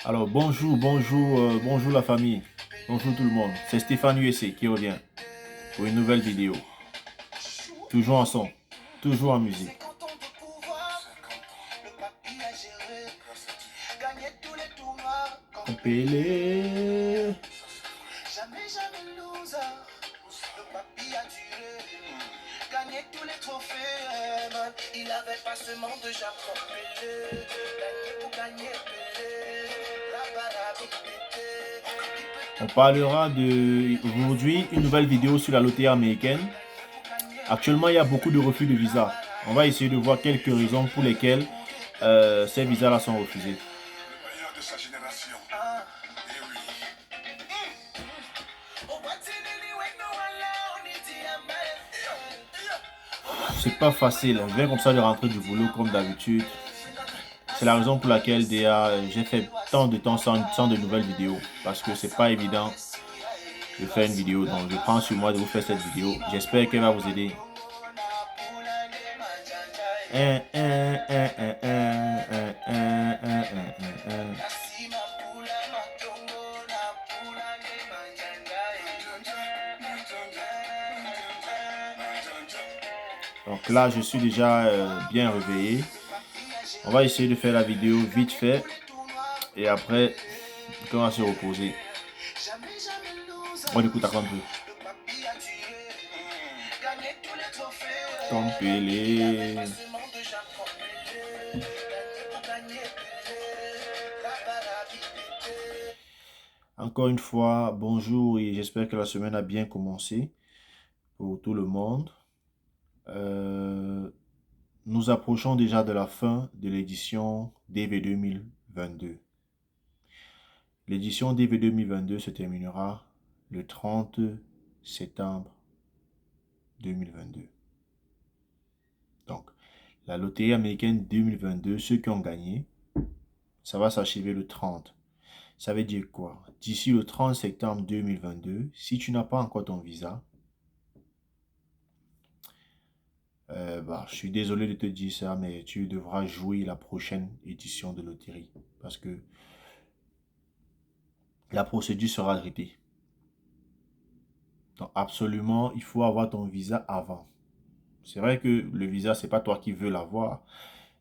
Alors bonjour la famille, bonjour tout le monde. C'est Stéphane USC qui revient pour une nouvelle vidéo. Toujours en son, toujours en musique. Pélé. Jamais, jamais loser. Le papy a duré. Gagné tous les trophées, man. Il avait pas seulement de Jacob Pelé. Gagné pour gagner Pelé. On parlera de aujourd'hui une nouvelle vidéo sur la loterie américaine. Actuellement, il y a beaucoup de refus de visa. On va essayer de voir quelques raisons pour lesquelles ces visas-là sont refusés. C'est pas facile. Je viens comme ça de rentrer du boulot comme d'habitude. C'est la raison pour laquelle déjà j'ai fait tant de temps sans de nouvelles vidéos. Parce que c'est pas évident de faire une vidéo. Donc je prends sur moi de vous faire cette vidéo. J'espère qu'elle va vous aider. Donc là, je suis déjà bien réveillé. On va essayer de faire la vidéo vite fait. Et après, on va se reposer. On écoute à un peu. Tom Pelé. Encore une fois, bonjour et j'espère que la semaine a bien commencé pour tout le monde. Nous approchons déjà de la fin de l'édition DV 2022. L'édition DV 2022 se terminera le 30 septembre 2022. Donc, la loterie américaine 2022, ceux qui ont gagné, ça va s'achever le 30. Ça veut dire quoi? D'ici le 30 septembre 2022, si tu n'as pas encore ton visa, je suis désolé de te dire ça, mais tu devras jouer la prochaine édition de loterie. Parce que la procédure sera arrêtée. Donc absolument, il faut avoir ton visa avant. C'est vrai que le visa, c'est pas toi qui veux l'avoir.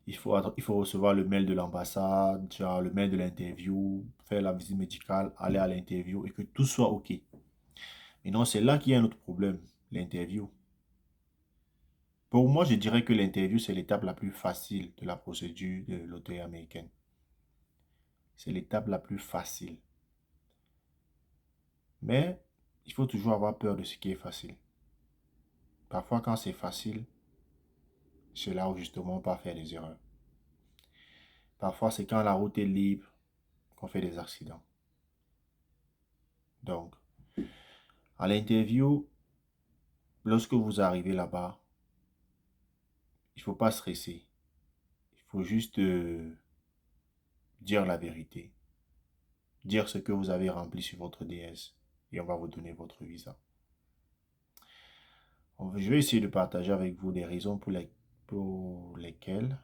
Il faut recevoir le mail de l'ambassade, le mail de l'interview, faire la visite médicale, aller à l'interview et que tout soit OK. Mais non, c'est là qu'il y a un autre problème, l'interview. Pour moi, je dirais que l'interview, c'est l'étape la plus facile de la procédure de loterie américaine. C'est l'étape la plus facile. Mais il faut toujours avoir peur de ce qui est facile. Parfois, quand c'est facile, c'est là où justement on peut faire des erreurs. Parfois, c'est quand la route est libre qu'on fait des accidents. Donc, à l'interview, lorsque vous arrivez là-bas, il ne faut pas stresser. Il faut juste dire la vérité. Dire ce que vous avez rempli sur votre DS et on va vous donner votre visa. Je vais essayer de partager avec vous les raisons pour lesquelles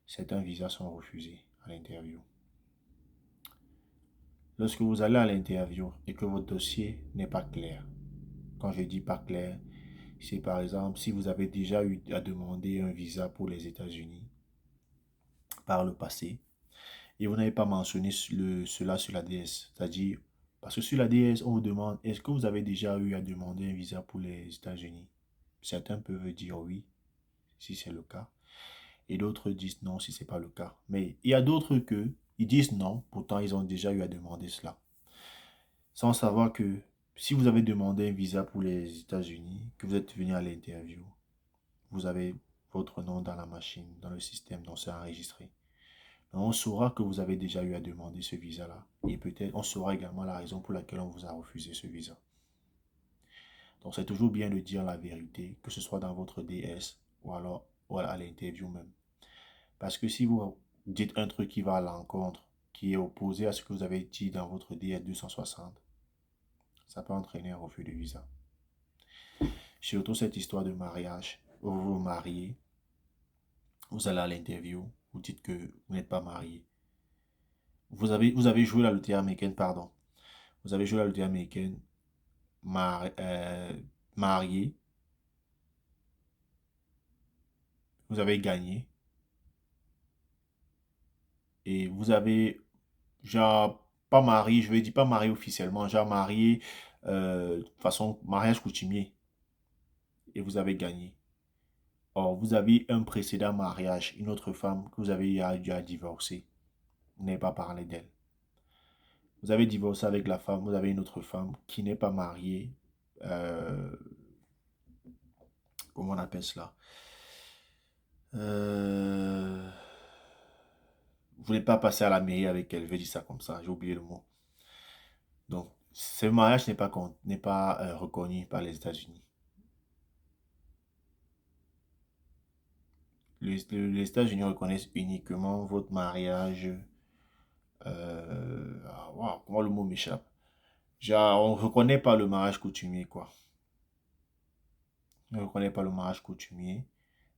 certains visas sont refusés à l'interview. Lorsque vous allez à l'interview et que votre dossier n'est pas clair, quand je dis pas clair, c'est par exemple si vous avez déjà eu à demander un visa pour les États-Unis par le passé et vous n'avez pas mentionné cela sur la DS, c'est-à-dire parce que sur la DS on vous demande est-ce que vous avez déjà eu à demander un visa pour les États-Unis? Certains peuvent dire oui si c'est le cas et d'autres disent non si c'est pas le cas. Mais il y a d'autres ils disent non, pourtant ils ont déjà eu à demander cela. Sans savoir que si vous avez demandé un visa pour les États-Unis, que vous êtes venu à l'interview, vous avez votre nom dans la machine, dans le système, donc c'est enregistré. Donc on saura que vous avez déjà eu à demander ce visa-là. Et peut-être on saura également la raison pour laquelle on vous a refusé ce visa. Donc c'est toujours bien de dire la vérité, que ce soit dans votre DS ou alors à l'interview même. Parce que si vous dites un truc qui va à l'encontre, qui est opposé à ce que vous avez dit dans votre DS 260, ça peut entraîner un refus de visa. Surtout cette histoire de mariage. Vous vous mariez, vous allez à l'interview, vous dites que vous n'êtes pas marié. vous avez joué la loterie américaine, pardon. Vous avez joué la loterie américaine, marié, vous avez gagné et vous avez, genre, pas marié, je vais dire pas marié officiellement, genre marié, façon mariage coutumier et vous avez gagné. Or, vous avez un précédent mariage, une autre femme que vous avez eu à divorcer. Vous n'avez pas parlé d'elle. Vous avez divorcé avec la femme, vous avez une autre femme qui n'est pas mariée. euh, Comment on appelle cela? Euh, Vous n'êtes pas passé à la mairie avec elle, je vais dire ça comme ça, j'ai oublié le mot. Donc, ce mariage n'est pas reconnu par les États-Unis. Les États-Unis reconnaissent uniquement votre mariage. Wow, comment le mot m'échappe? Genre, on ne reconnaît pas le mariage coutumier, quoi. On ne reconnaît pas le mariage coutumier.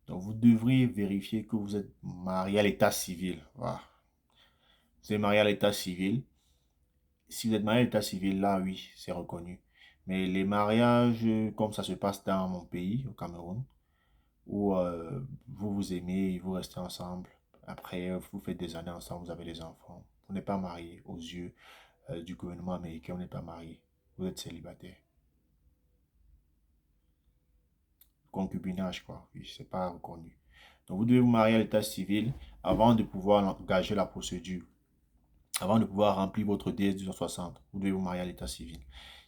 Donc, vous devriez vérifier que vous êtes marié à l'état civil. Voilà. Vous êtes marié à l'état civil. Si vous êtes marié à l'état civil, là, oui, c'est reconnu. Mais les mariages, comme ça se passe dans mon pays, au Cameroun, où vous vous aimez, vous restez ensemble. Après, vous faites des années ensemble, vous avez des enfants. Vous n'êtes pas marié aux yeux du gouvernement américain, vous n'êtes pas marié. Vous êtes célibataire. Concubinage, quoi. Oui, c'est pas reconnu. Donc, vous devez vous marier à l'état civil avant de pouvoir engager la procédure. Avant de pouvoir remplir votre DS 260, vous devez vous marier à l'état civil.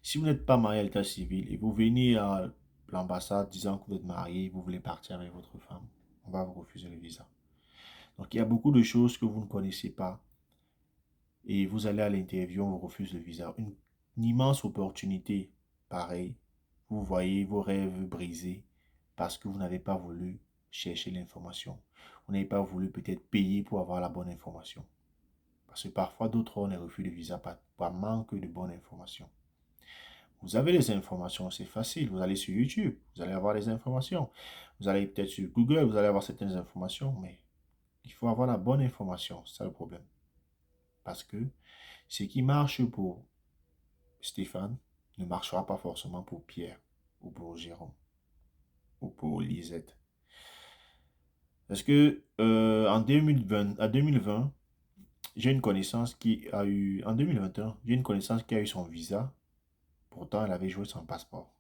Si vous n'êtes pas marié à l'état civil et vous venez à l'ambassade disant que vous êtes marié, vous voulez partir avec votre femme, on va vous refuser le visa. Donc, il y a beaucoup de choses que vous ne connaissez pas et vous allez à l'interview, on vous refuse le visa. Une immense opportunité, pareil. Vous voyez vos rêves brisés parce que vous n'avez pas voulu chercher l'information. Vous n'avez pas voulu peut-être payer pour avoir la bonne information. Parce que parfois, d'autres ont les refus de visa par manque de bonnes informations. Vous avez les informations, c'est facile. Vous allez sur YouTube, vous allez avoir les informations. Vous allez peut-être sur Google, vous allez avoir certaines informations, mais il faut avoir la bonne information. C'est ça le problème. Parce que ce qui marche pour Stéphane ne marchera pas forcément pour Pierre ou pour Jérôme ou pour Lisette. Parce que en 2020, à 2020, j'ai une connaissance qui a eu, en 2021, j'ai une connaissance qui a eu son visa. Pourtant, elle avait joué sans passeport.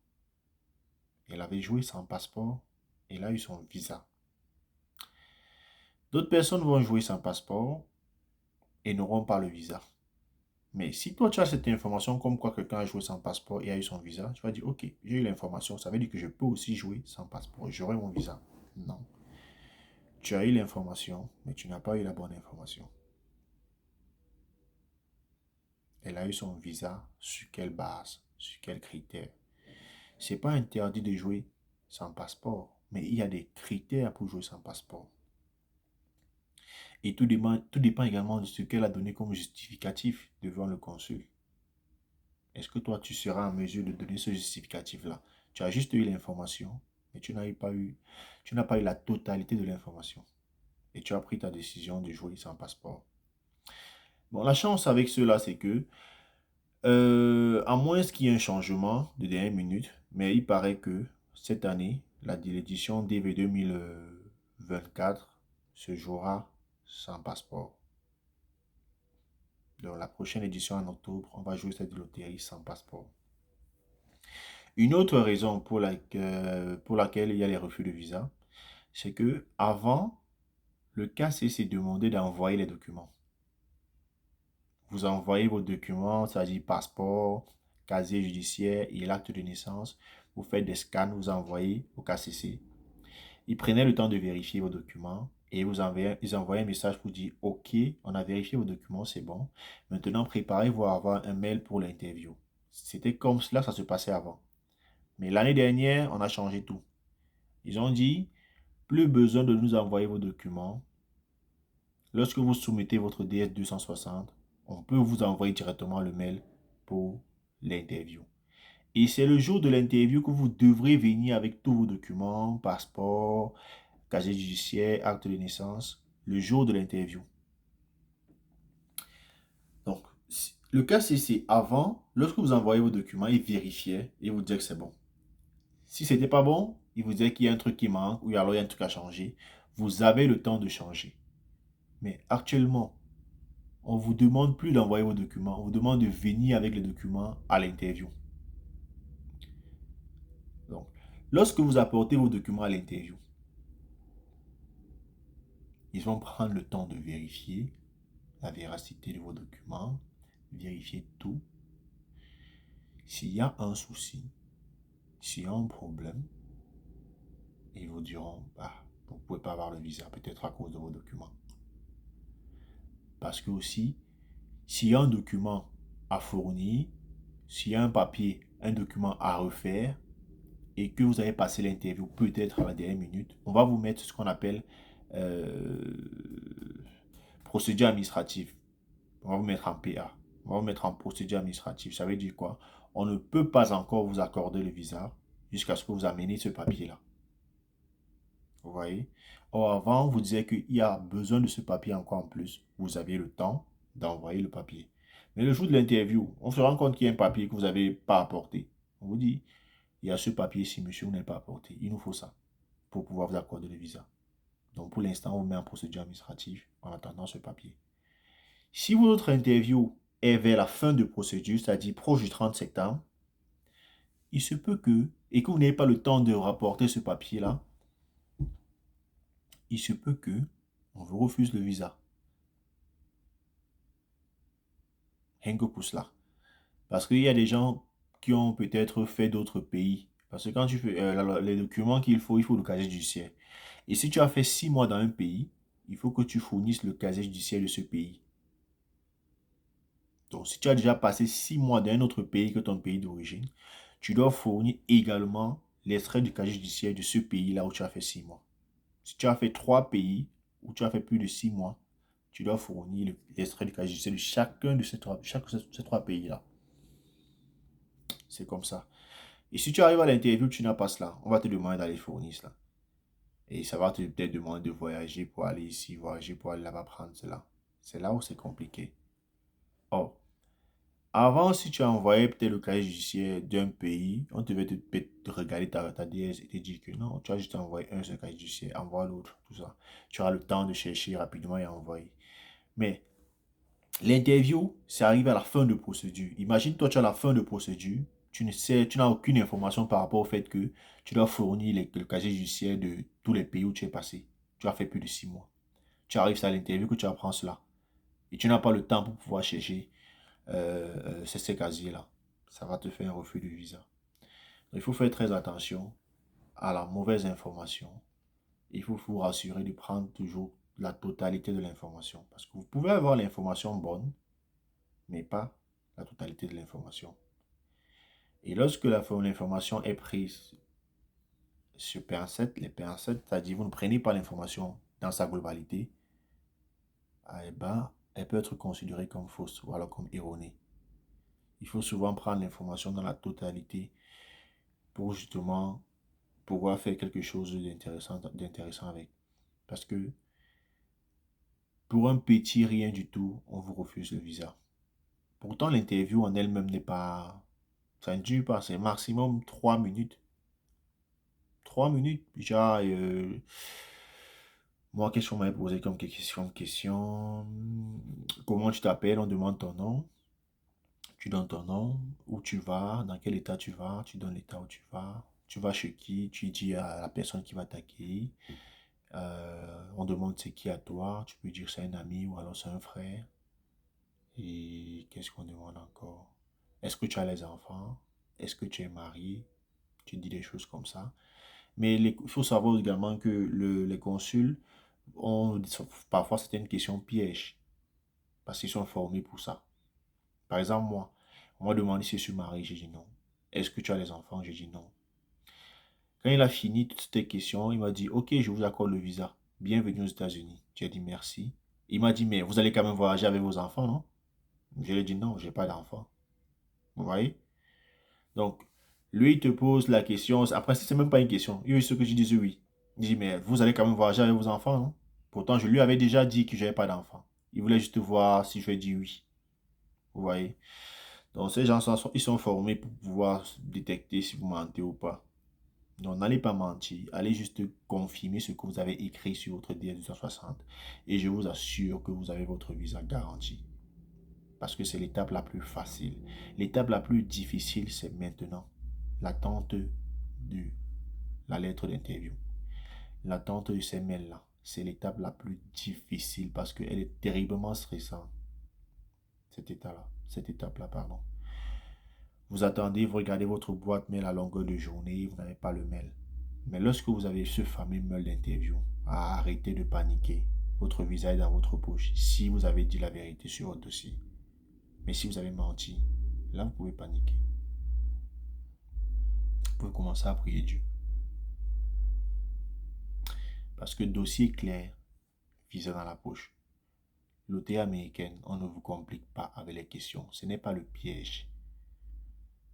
Elle avait joué sans passeport. Elle a eu son visa. D'autres personnes vont jouer sans passeport et n'auront pas le visa. Mais si toi, tu as cette information comme quoi quelqu'un a joué sans passeport et a eu son visa, tu vas dire, ok, j'ai eu l'information, ça veut dire que je peux aussi jouer sans passeport. J'aurai mon visa. Non. Tu as eu l'information, mais tu n'as pas eu la bonne information. Elle a eu son visa sur quelle base, sur quels critères. C'est pas interdit de jouer sans passeport, mais il y a des critères pour jouer sans passeport. Et tout dépend également de ce qu'elle a donné comme justificatif devant le consul. Est-ce que toi, tu seras en mesure de donner ce justificatif-là? Tu as juste eu l'information, mais tu n'as pas eu la totalité de l'information. Et tu as pris ta décision de jouer sans passeport. Bon, la chance avec cela, c'est que, à moins qu'il y ait un changement de dernière minute, mais il paraît que cette année, l'édition DV 2024 se jouera sans passeport. Donc, la prochaine édition en octobre, on va jouer cette loterie sans passeport. Une autre raison pour laquelle il y a les refus de visa, c'est que avant, le KCC demandait d'envoyer les documents. Vous envoyez vos documents, c'est-à-dire passeport, casier judiciaire et l'acte de naissance. Vous faites des scans, vous envoyez au KCC. Ils prenaient le temps de vérifier vos documents et ils envoyaient un message pour dire OK, on a vérifié vos documents, c'est bon. Maintenant, préparez-vous à avoir un mail pour l'interview. C'était comme cela que ça se passait avant. Mais l'année dernière, on a changé tout. Ils ont dit, plus besoin de nous envoyer vos documents. Lorsque vous soumettez votre DS 260, on peut vous envoyer directement le mail pour l'interview. Et c'est le jour de l'interview que vous devrez venir avec tous vos documents, passeport, casier judiciaire, acte de naissance, le jour de l'interview. Le cas, c'est avant, lorsque vous envoyez vos documents, il vérifiait et vous disait que c'est bon. Si ce n'était pas bon, il vous disait qu'il y a un truc qui manque ou alors il y a un truc à changer. Vous avez le temps de changer. Mais actuellement, on ne vous demande plus d'envoyer vos documents. On vous demande de venir avec les documents à l'interview. Donc, lorsque vous apportez vos documents à l'interview, ils vont prendre le temps de vérifier la véracité de vos documents, vérifier tout. S'il y a un souci, s'il y a un problème, ils vous diront, bah, vous ne pouvez pas avoir le visa, peut-être à cause de vos documents. Parce que aussi, s'il y a un document à fournir, s'il y a un papier, un document à refaire, et que vous avez passé l'interview peut-être à la dernière minute, on va vous mettre ce qu'on appelle euh, procédure administrative. On va vous mettre en PA. On va vous mettre en procédure administrative. Ça veut dire quoi? On ne peut pas encore vous accorder le visa jusqu'à ce que vous ameniez ce papier-là. Vous voyez? Or, avant, on vous disait qu'il y a besoin de ce papier encore en plus. Vous aviez le temps d'envoyer le papier. Mais le jour de l'interview, on se rend compte qu'il y a un papier que vous n'avez pas apporté. On vous dit, il y a ce papier ici, monsieur, vous n'avez pas apporté. Il nous faut ça pour pouvoir vous accorder le visa. Donc, pour l'instant, on vous met en procédure administrative en attendant ce papier. Si votre interview est vers la fin de procédure, c'est-à-dire proche du 30 septembre, il se peut que, et que vous n'ayez pas le temps de rapporter ce papier-là, il se peut que on vous refuse le visa. Rien que pour cela. Parce qu'il y a des gens qui ont peut-être fait d'autres pays. Parce que quand tu fais les documents qu'il faut, il faut le casier judiciaire. Et si tu as fait 6 mois dans un pays, il faut que tu fournisses le casier judiciaire de ce pays. Donc, si tu as déjà passé 6 mois dans un autre pays que ton pays d'origine, tu dois fournir également l'extrait du casier judiciaire de ce pays-là où tu as fait 6 mois. Si tu as fait 3 pays où tu as fait plus de 6 mois, tu dois fournir l'extrait du casier judiciaire de chacun de ces 3 pays-là. C'est comme ça. Et si tu arrives à l'interview, tu n'as pas cela, on va te demander d'aller fournir cela. Et ça va te peut-être demander de voyager pour aller ici, voyager pour aller là-bas prendre cela. C'est là où c'est compliqué. Or, avant, si tu as envoyé peut-être le casier judiciaire d'un pays, on devait te regarder ta DS et te dire que non, tu as juste envoyé un seul casier judiciaire, envoie l'autre, tout ça. Tu auras le temps de chercher rapidement et envoyer. Mais l'interview, ça arrive à la fin de procédure. Imagine, toi, tu as la fin de procédure, tu n'as aucune information par rapport au fait que tu dois fournir le casier judiciaire de tous les pays où tu es passé. Tu as fait plus de 6 mois. Tu arrives à l'interview que tu apprends cela. Et tu n'as pas le temps pour pouvoir chercher ces casiers-là. Ça va te faire un refus de visa. Donc, il faut faire très attention à la mauvaise information. Il faut vous rassurer de prendre toujours la totalité de l'information. Parce que vous pouvez avoir l'information bonne, mais pas la totalité de l'information. Et lorsque l'information est prise sur pincettes, les pincettes, c'est-à-dire vous ne prenez pas l'information dans sa globalité, eh ben, elle peut être considérée comme fausse ou alors comme erronée. Il faut souvent prendre l'information dans la totalité pour justement pouvoir faire quelque chose d'intéressant avec. Parce que pour un petit rien du tout, on vous refuse le visa. Pourtant, l'interview en elle-même n'est pas... Ça ne dure pas, c'est maximum 3 minutes. 3 minutes, déjà, moi, qu'est-ce qu'on m'avait posé comme question? Comment tu t'appelles? On demande ton nom. Tu donnes ton nom, où tu vas, dans quel état tu vas, tu donnes l'état où tu vas chez qui, tu dis à la personne qui va t'accueillir. On demande c'est qui à toi, tu peux dire c'est un ami ou alors c'est un frère. Et qu'est-ce qu'on demande encore? Est-ce que tu as les enfants? Est-ce que tu es marié? Tu dis des choses comme ça. Mais il faut savoir également que les consuls ont parfois certaines questions pièges parce qu'ils sont formés pour ça. Par exemple, moi, on m'a demandé si je suis marié, j'ai dit non. Est-ce que tu as les enfants? J'ai dit non. Quand il a fini toutes ces questions, il m'a dit, ok, je vous accorde le visa. Bienvenue aux États-Unis. J'ai dit merci. Il m'a dit, mais vous allez quand même voyager avec vos enfants, non? Je lui ai dit non, je n'ai pas d'enfants. Vous voyez? Donc, lui, il te pose la question. Après, c'est même pas une question. Il veut ce que je dise oui. Il dit, mais vous allez quand même voyager avec vos enfants, non? Pourtant, je lui avais déjà dit que je n'avais pas d'enfants. Il voulait juste voir si je lui ai dit oui. Vous voyez? Donc, ces gens ils sont formés pour pouvoir détecter si vous mentez ou pas. Donc, n'allez pas mentir. Allez juste confirmer ce que vous avez écrit sur votre DS-260. Et je vous assure que vous avez votre visa garanti. Parce que c'est l'étape la plus facile. L'étape la plus difficile, c'est maintenant l'attente de la lettre d'interview. L'attente de ces mails-là, c'est l'étape la plus difficile parce qu'elle est terriblement stressante. Cette étape-là, pardon. Vous attendez, vous regardez votre boîte mail à longueur de journée, vous n'avez pas le mail. Mais lorsque vous avez ce fameux mail d'interview, arrêtez de paniquer. Votre visa est dans votre poche si vous avez dit la vérité sur votre dossier. Mais si vous avez menti, là vous pouvez paniquer. Vous pouvez commencer à prier Dieu. Parce que dossier clair, visa dans la poche. Loterie américaine, on ne vous complique pas avec les questions. Ce n'est pas le piège.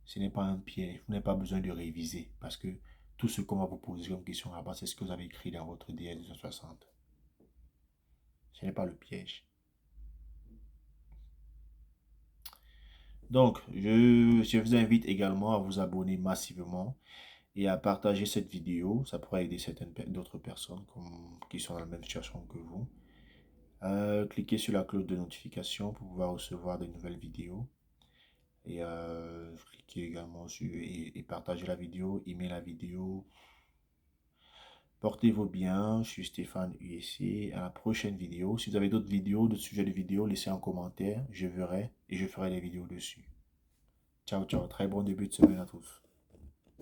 Ce n'est pas un piège. Vous n'avez pas besoin de réviser. Parce que tout ce qu'on va vous poser comme question là-bas, c'est ce que vous avez écrit dans votre DS-260. Ce n'est pas le piège. Donc, je vous invite également à vous abonner massivement et à partager cette vidéo. Ça pourrait aider d'autres personnes qui sont dans la même situation que vous. Cliquez sur la cloche de notification pour pouvoir recevoir de nouvelles vidéos. Et cliquez également sur et partagez la vidéo, aimez la vidéo. Portez-vous bien, je suis Stéphane USC. À la prochaine vidéo. Si vous avez d'autres vidéos, d'autres sujets de vidéos, laissez en commentaire. Je verrai et je ferai des vidéos dessus. Ciao, ciao. Très bon début de semaine à tous.